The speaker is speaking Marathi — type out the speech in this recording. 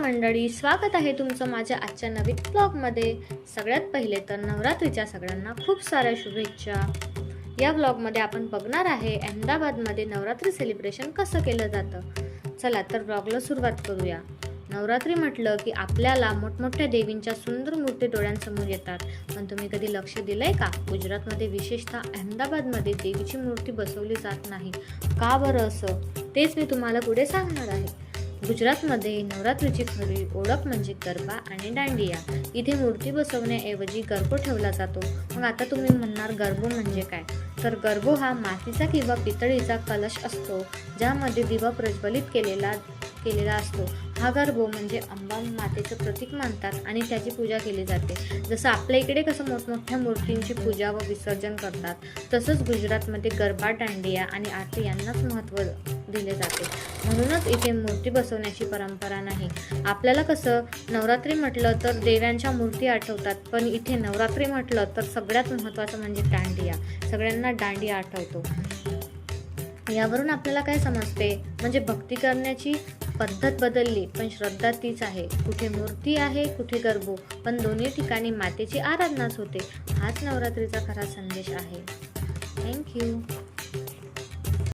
मंडळी, स्वागत आहे तुमचं माझ्या आजच्या नवीन ब्लॉगमध्ये। सगळ्यात पहिले तर नवरात्रीच्या सगळ्यांना खूप साऱ्या शुभेच्छा। या ब्लॉगमध्ये आपण बघणार आहे अहमदाबादमध्ये नवरात्री सेलिब्रेशन कसं केलं जातं। चला तर ब्लॉगला सुरुवात करूया। नवरात्री म्हटलं की आपल्याला मोठमोठ्या देवींच्या सुंदर मूर्ती डोळ्यांसमोर येतात, पण तुम्ही कधी लक्ष दिलंय का? गुजरातमध्ये विशेषतः अहमदाबादमध्ये देवीची मूर्ती बसवली जात नाही। का बरं असं? तेच मी तुम्हाला पुढे सांगणार आहे। गुजरातमध्ये नवरात्रीची खरी ओळख म्हणजे गरबा आणि दांडिया। इथे मूर्ती बसवण्याऐवजी गरबो ठेवला जातो। मग आता तुम्ही म्हणणार गरबो म्हणजे काय? तर गरबो हा मातीचा किंवा पितळीचा कलश असतो, ज्यामध्ये दिवा प्रज्वलित केलेला असतो। हा गरबो म्हणजे अंबा मातेचं प्रतीक मानतात आणि त्याची पूजा केली जाते। जसं आपल्या इकडे कसं मोठमोठ्या मूर्तींची पूजा व विसर्जन करतात, तसंच गुजरातमध्ये गरबा, दांडिया आणि आरती यांनाच महत्त्व दिले जाते। म्हणूनच इथे मूर्ती बसवण्याची परंपरा नाही। आपल्याला कसं नवरात्री म्हटलं तर देव्यांच्या मूर्ती आठवतात, पण इथे नवरात्री म्हटलं तर सगळ्यात महत्त्वाचं म्हणजे दांडिया। सगळ्यांना दांडिया आठवतो। यावरून आपल्याला काय समजते? म्हणजे भक्ती करण्याची पद्धत बदलली, पण श्रद्धा तीच आहे। कुठे मूर्ती आहे, कुठे गरबो, पण दोन्ही ठिकाणी मातेची आराधनाच होते। हाच नवरात्रीचा खरा संदेश आहे। थँक्यू।